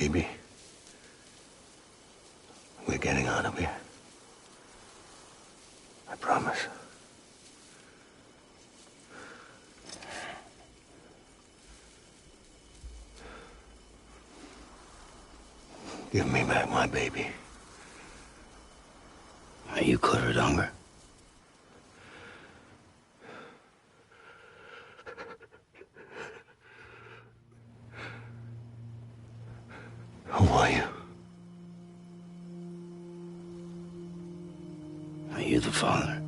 Baby, we're getting out of here. I promise. Give me back my baby. Are you cleared, Unger? Who are you? Are you the father?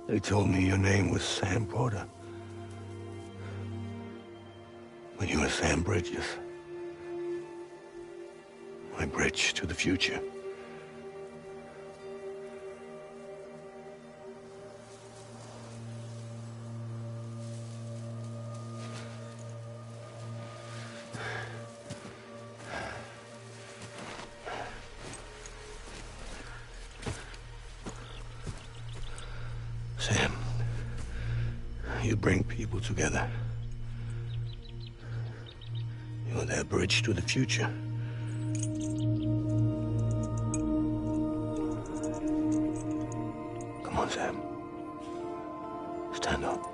They told me your name was Sam Porter. But you were Sam Bridges. My bridge to the future. Sam, you bring people together. You're their bridge to the future. Come on, Sam. Stand up.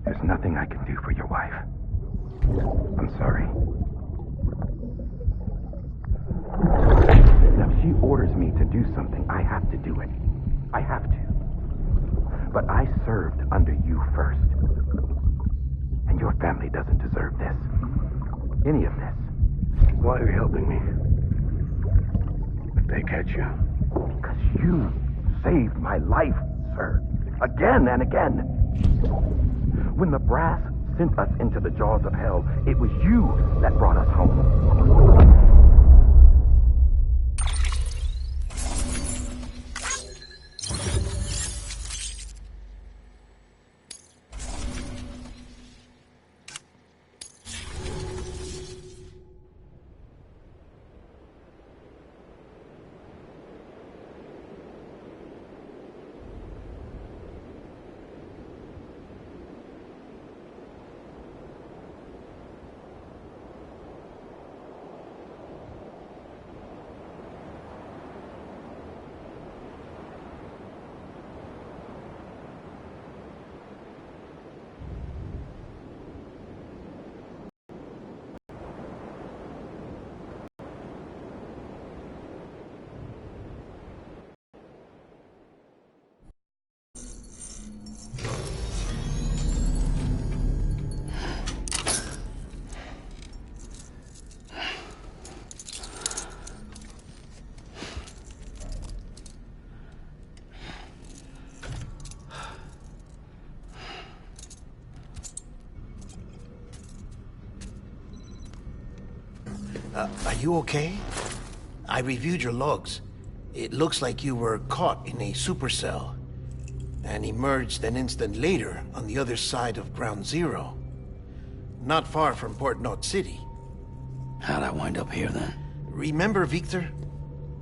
There's nothing I can do for your wife. I'm sorry. Now, if she orders me to do something, I have to do it. I have to. But I served under you first. And your family doesn't deserve this. Any of this. Why are you helping me? If they catch you. Because you saved my life, sir. Again and again. When the brass sent us into the jaws of hell, it was you that brought us home. Are you okay? I reviewed your logs. It looks like you were caught in a supercell and emerged an instant later on the other side of Ground Zero. Not far from Port Knot City. How'd I wind up here then? Remember Victor?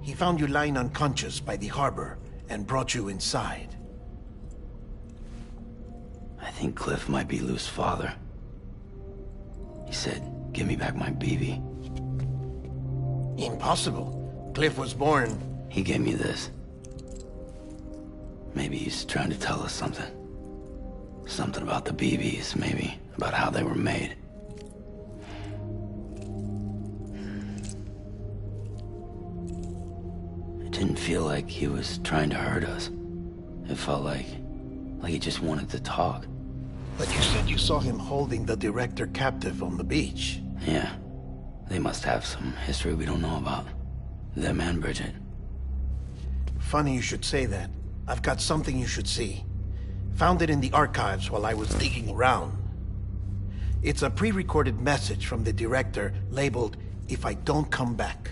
He found you lying unconscious by the harbor and brought you inside. I think Cliff might be Lou's father. He said, give me back my BB. Impossible. Cliff was born... He gave me this. Maybe he's trying to tell us something. Something about the BBs, maybe. About how they were made. It didn't feel like he was trying to hurt us. It felt like he just wanted to talk. But you said you saw him holding the director captive on the beach. Yeah. They must have some history we don't know about. Them and Bridget. Funny you should say that. I've got something you should see. Found it in the archives while I was digging around. It's a pre-recorded message from the director labeled, "If I don't come back."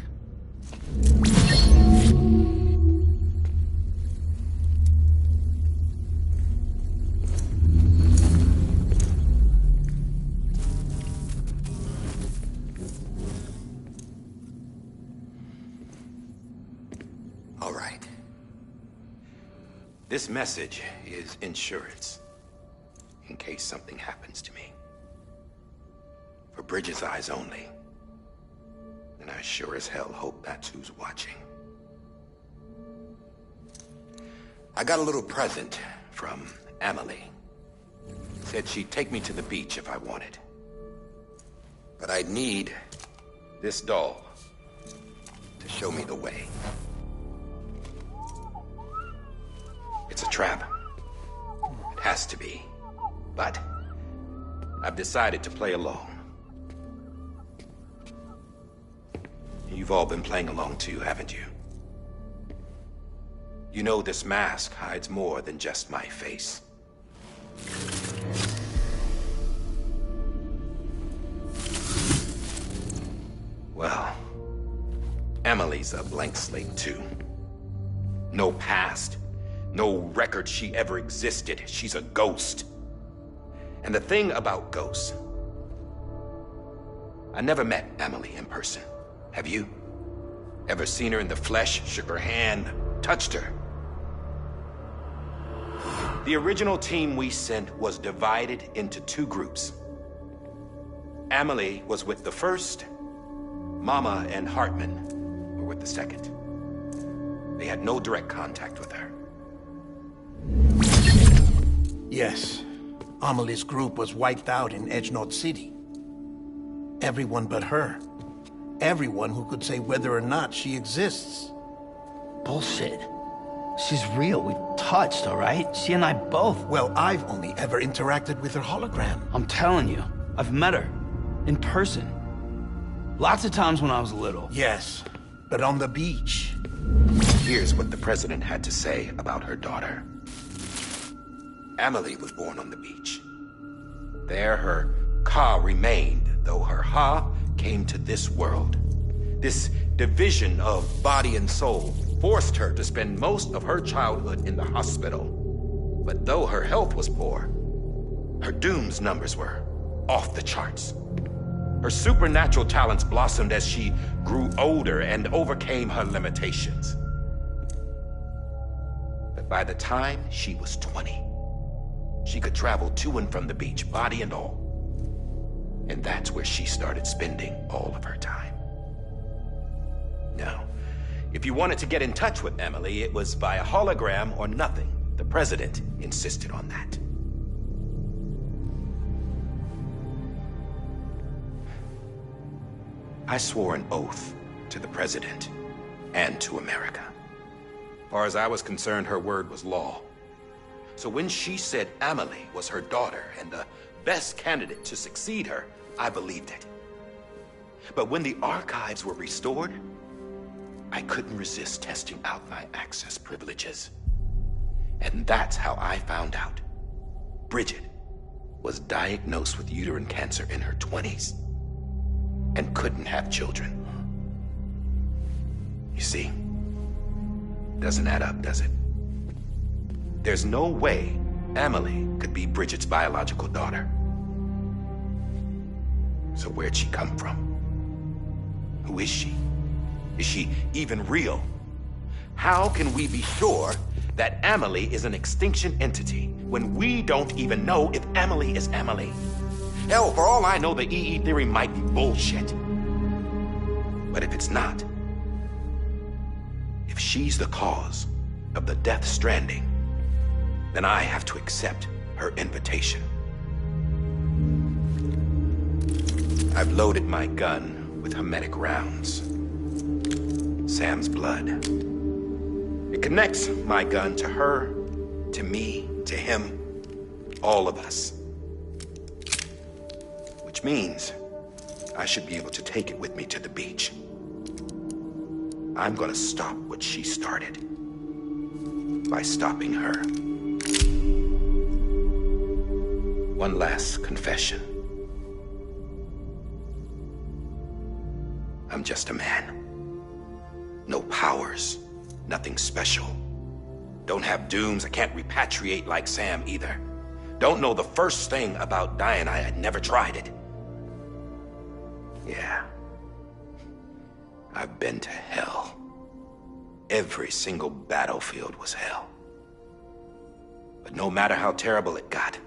All right. This message is insurance, in case something happens to me. For Bridget's eyes only. And I sure as hell hope that's who's watching. I got a little present from Emily. Said she'd take me to the beach if I wanted. But I'd need this doll to show me the way. It's a trap. It has to be. But I've decided to play along. You've all been playing along too, haven't you? You know this mask hides more than just my face. Well, Emily's a blank slate too. No past. No record she ever existed. She's a ghost. And the thing about ghosts... I never met Emily in person. Have you? Ever seen her in the flesh, shook her hand, touched her? The original team we sent was divided into two groups. Emily was with the first. Mama and Hartman were with the second. They had no direct contact with her. Yes. Amelie's group was wiped out in Edge Knot City. Everyone but her. Everyone who could say whether or not she exists. Bullshit. She's real. We've touched, all right? She and I both. Well, I've only ever interacted with her hologram. I'm telling you, I've met her. In person. Lots of times when I was little. Yes, but on the beach. Here's what the president had to say about her daughter. Emily was born on the beach. There her Ka remained, though her Ha came to this world. This division of body and soul forced her to spend most of her childhood in the hospital. But though her health was poor, her Doom's numbers were off the charts. Her supernatural talents blossomed as she grew older and overcame her limitations. But by the time she was 20, she could travel to and from the beach, body and all. And that's where she started spending all of her time. Now, if you wanted to get in touch with Emily, it was via hologram or nothing. The president insisted on that. I swore an oath to the president and to America. As far as I was concerned, her word was law. So when she said Emily was her daughter and the best candidate to succeed her, I believed it. But when the archives were restored, I couldn't resist testing out my access privileges. And that's how I found out Bridget was diagnosed with uterine cancer in her 20s and couldn't have children. You see? Doesn't add up, does it? There's no way Amelie could be Bridget's biological daughter. So where'd she come from? Who is she? Is she even real? How can we be sure that Amelie is an extinction entity when we don't even know if Amelie is Amelie? Hell, for all I know, the EE theory might be bullshit. But if it's not, if she's the cause of the Death Stranding, then I have to accept her invitation. I've loaded my gun with hermetic rounds. Sam's blood. It connects my gun to her, to me, to him, all of us. Which means I should be able to take it with me to the beach. I'm gonna stop what she started by stopping her. One last confession. I'm just a man. No powers, nothing special. Don't have dooms, I can't repatriate like Sam either. Don't know the first thing about dying, I had never tried it. Yeah. I've been to hell. Every single battlefield was hell. But no matter how terrible it got,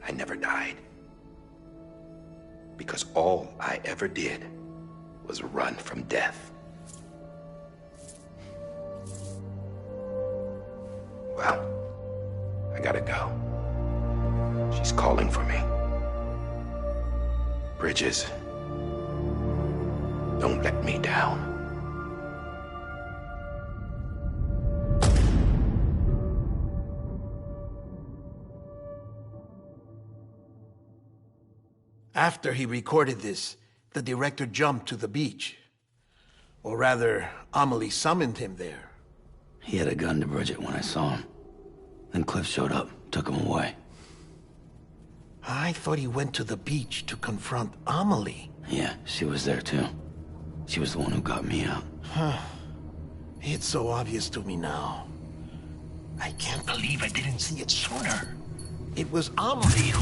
I never died. Because all I ever did was run from death. Well, I gotta go. She's calling for me. Bridges, don't let me down. After he recorded this, the director jumped to the beach. Or rather, Amelie summoned him there. He had a gun to Bridget when I saw him. Then Cliff showed up, took him away. I thought he went to the beach to confront Amelie. Yeah, she was there too. She was the one who got me out. It's so obvious to me now. I can't believe I didn't see it sooner. It was Amelie who...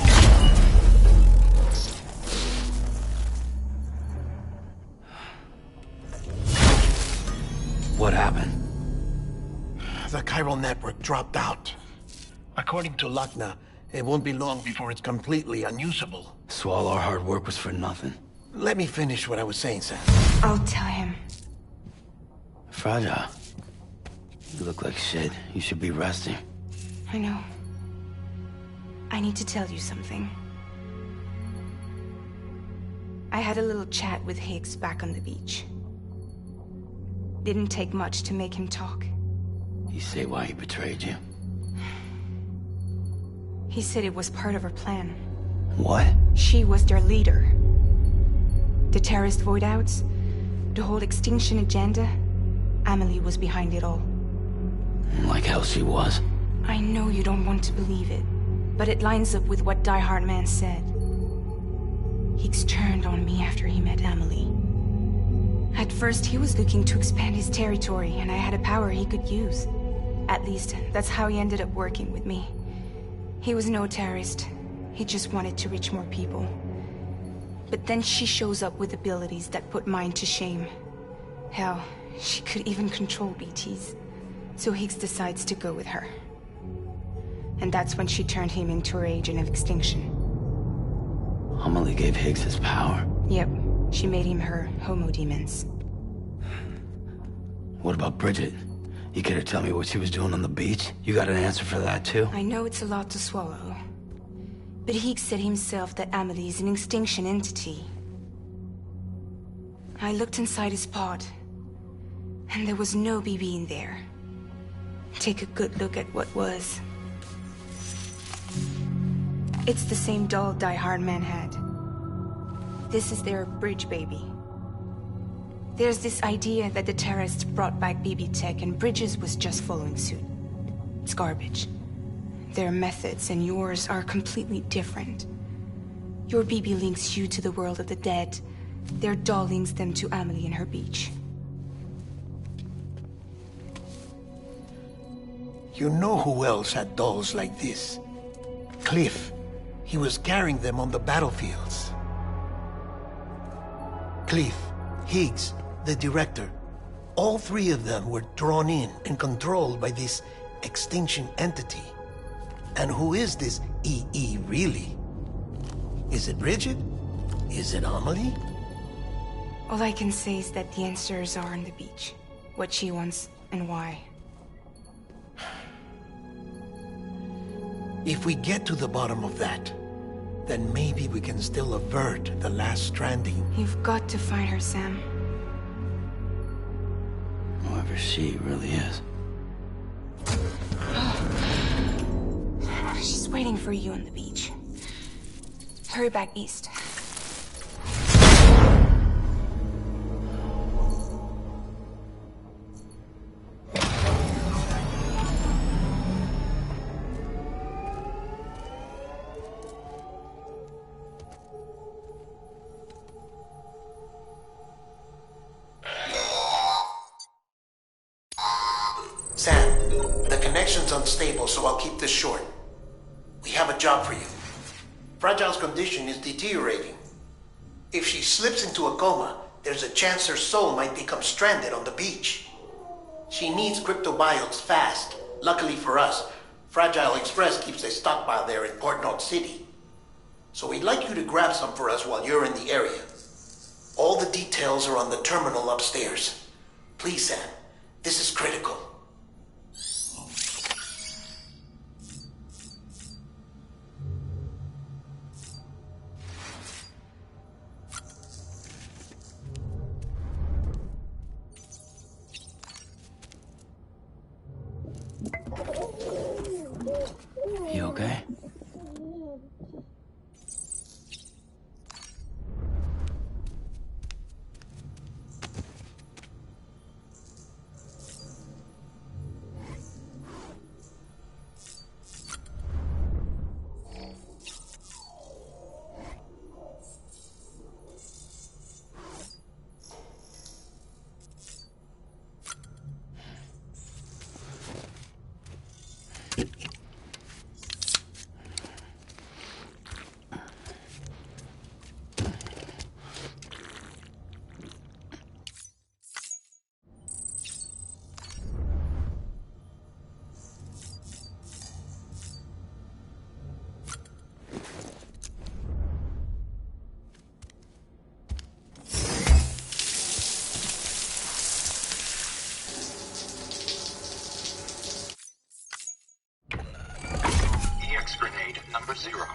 What happened? The chiral network dropped out. According to Lakna, it won't be long before it's completely unusable. So all our hard work was for nothing. Let me finish what I was saying, Sam. I'll tell him. Fragile. You look like shit. You should be resting. I know. I need to tell you something. I had a little chat with Higgs back on the beach. Didn't take much to make him talk. You say why he betrayed you? He said it was part of her plan. What? She was their leader. The terrorist voidouts, the whole extinction agenda, Amelie was behind it all. Like hell she was. I know you don't want to believe it, but it lines up with what Die Hard Man said. Higgs turned on me after he met Amelie. At first, he was looking to expand his territory, and I had a power he could use. At least, that's how he ended up working with me. He was no terrorist. He just wanted to reach more people. But then she shows up with abilities that put mine to shame. Hell, she could even control BTs. So Higgs decides to go with her. And that's when she turned him into her agent of extinction. Amelie gave Higgs his power. Yep. She made him her homo demons. What about Bridget? You care to tell me what she was doing on the beach? You got an answer for that too? I know it's a lot to swallow. But Higgs said himself that Amelie is an extinction entity. I looked inside his pod, and there was no BB in there. Take a good look at what was. It's the same doll Die Hard Man had. This is their bridge baby. There's this idea that the terrorists brought back BB tech and Bridges was just following suit. It's garbage. Their methods and yours are completely different. Your BB links you to the world of the dead. Their doll links them to Amelie and her beach. You know who else had dolls like this? Cliff. He was carrying them on the battlefields. Cliff, Higgs, the director. All three of them were drawn in and controlled by this extinction entity. And who is this EE really? Is it Bridget? Is it Amelie? All I can say is that the answers are on the beach. What she wants and why. If we get to the bottom of that, then maybe we can still avert the last stranding. You've got to find her, Sam. Whoever she really is. She's waiting for you on the beach. Hurry back east. Sam, the connection's unstable, so I'll keep this short. We have a job for you. Fragile's condition is deteriorating. If she slips into a coma, there's a chance her soul might become stranded on the beach. She needs cryptobiotes fast. Luckily for us, Fragile Express keeps a stockpile there in Port North City. So we'd like you to grab some for us while you're in the area. All the details are on the terminal upstairs. Please, Sam, this is critical. You okay? Grenade number 0.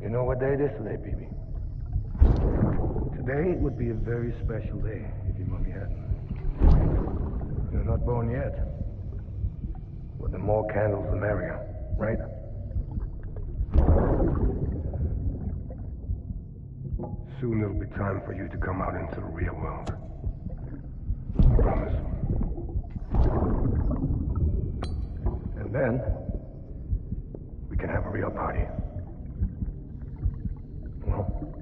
You know what day it is today, BB? Today would be a very special day if your mommy hadn't. You're not born yet. But the more candles, the merrier, right? Soon it'll be time for you to come out into the real world. I promise. And then, we can have a real party. Well,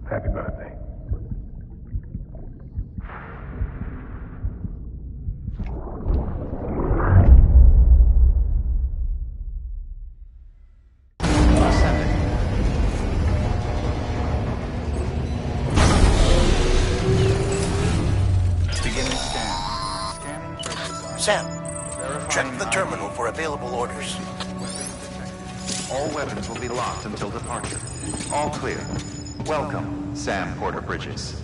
happy birthday. Sam, check the terminal for available orders. All weapons will be locked until departure. All clear. Welcome, Sam Porter Bridges.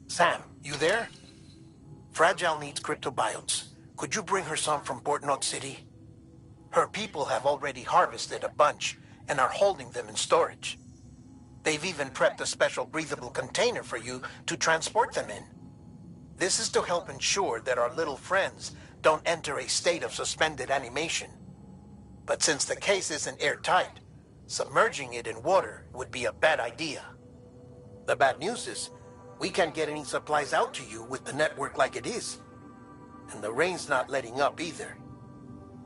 Sam, you there? Fragile needs cryptobiotes. Could you bring her some from Port Knot City? Her people have already harvested a bunch and are holding them in storage. They've even prepped a special breathable container for you to transport them in. This is to help ensure that our little friends don't enter a state of suspended animation. But since the case isn't airtight, submerging it in water would be a bad idea. The bad news is, we can't get any supplies out to you with the network like it is. And the rain's not letting up either.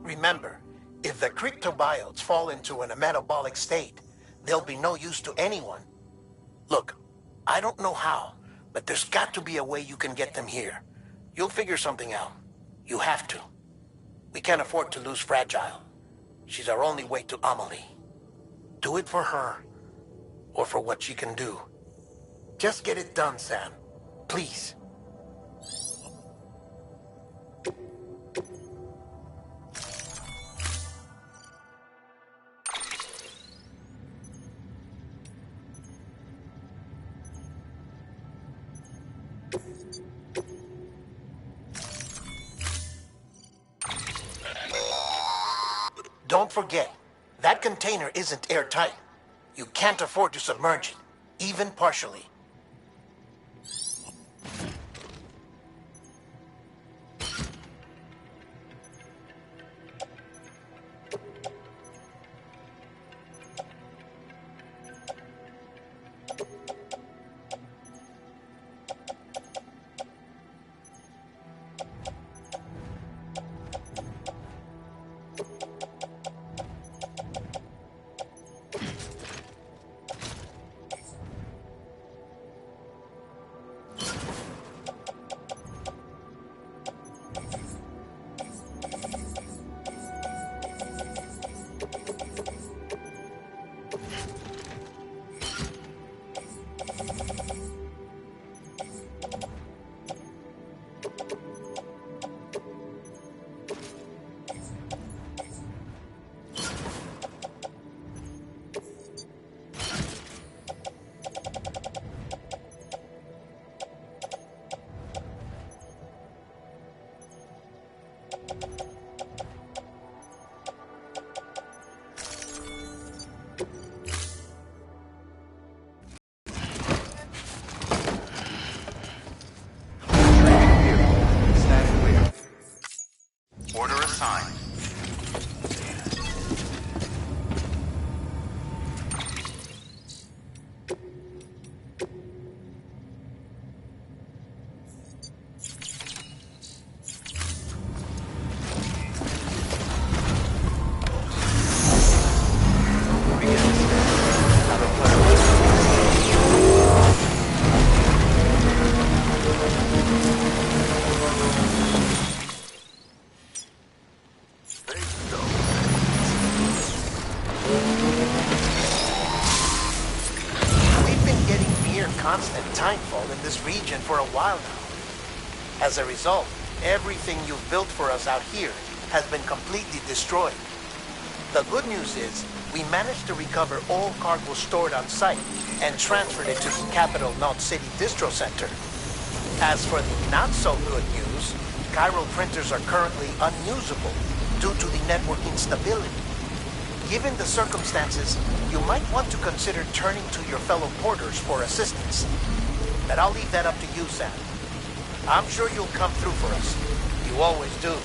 Remember, if the cryptobiotes fall into an metabolic state, they'll be no use to anyone. Look, I don't know how, but there's got to be a way you can get them here. You'll figure something out. You have to. We can't afford to lose Fragile. She's our only way to Amelie. Do it for her, or for what she can do. Just get it done, Sam. Please. Don't forget, that container isn't airtight. You can't afford to submerge it, even partially. Constant timefall in this region for a while now. As a result, everything you've built for us out here has been completely destroyed. The good news is, we managed to recover all cargo stored on site and transferred it to the capital Knot City Distro Center. As for the not-so-good news, chiral printers are currently unusable due to the network instability. Given the circumstances, you might want to consider turning to your fellow porters for assistance. But I'll leave that up to you, Sam. I'm sure you'll come through for us. You always do.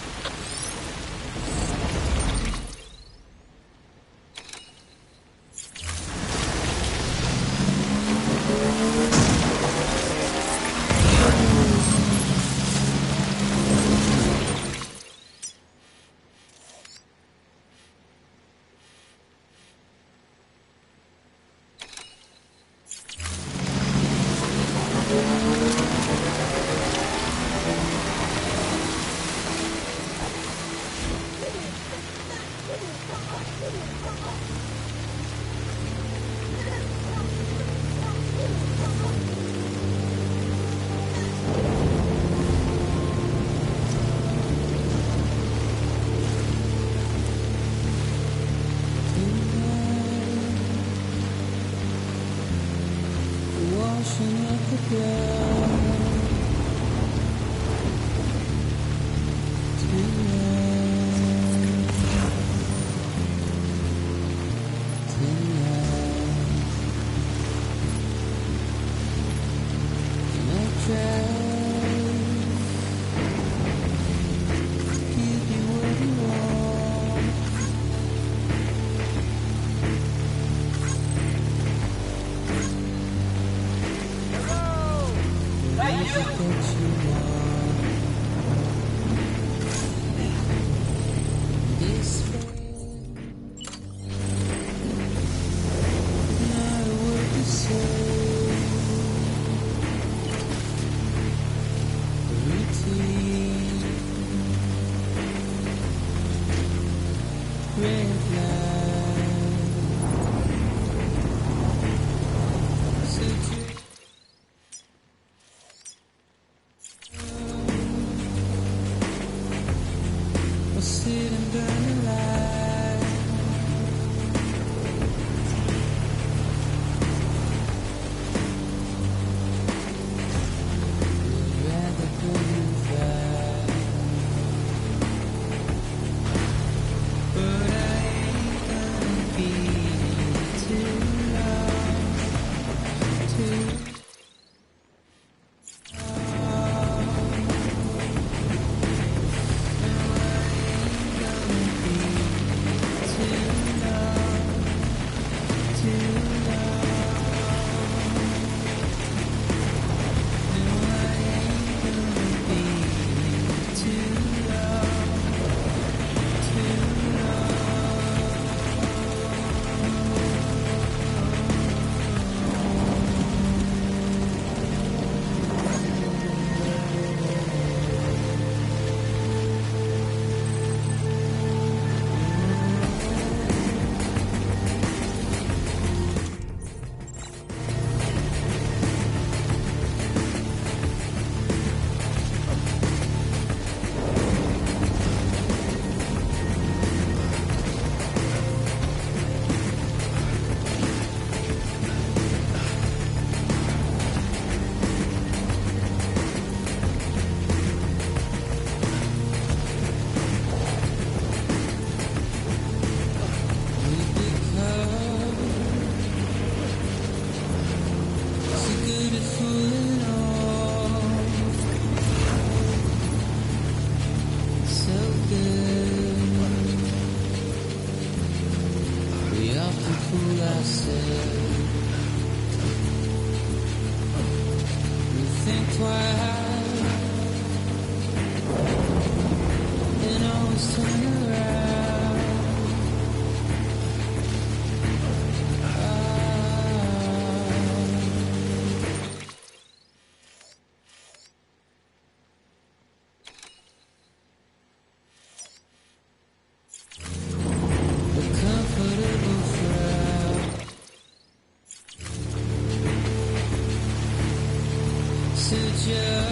Suggest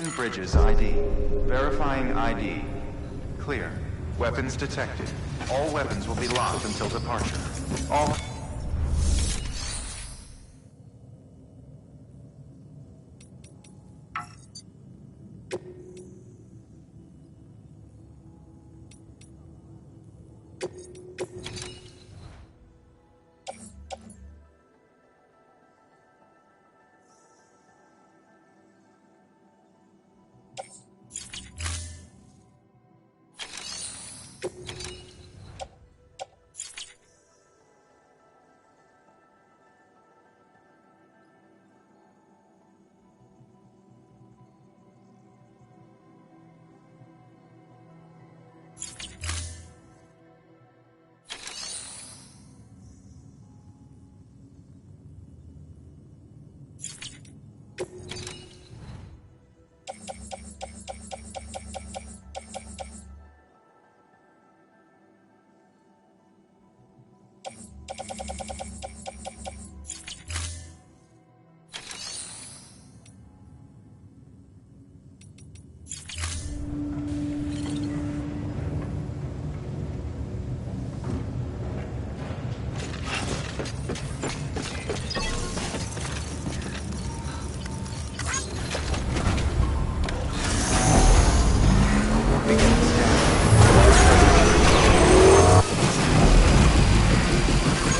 Bridges ID. Verifying ID. Clear. Weapons detected. All weapons will be locked until departure. All...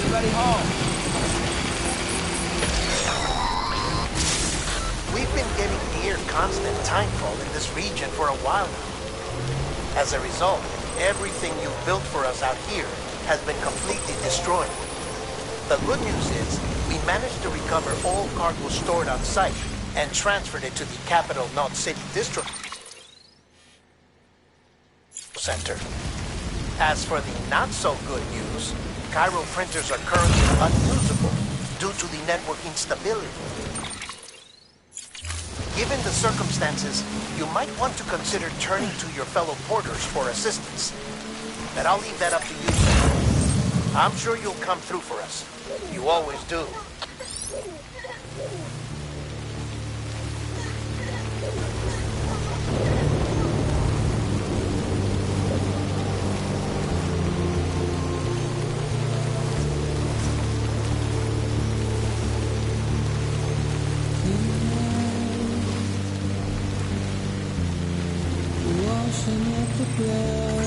Anybody home? We've been getting near constant timefall in this region for a while now. As a result, everything you've built for us out here has been completely destroyed. The good news is, we managed to recover all cargo stored on site and transferred it to the Capital Knot City District Center. As for the not-so-good news, Cairo printers are currently unusable due to the network instability. Given the circumstances, you might want to consider turning to your fellow porters for assistance. But I'll leave that up to you, sir. I'm sure you'll come through for us. You always do. Washing up the blood.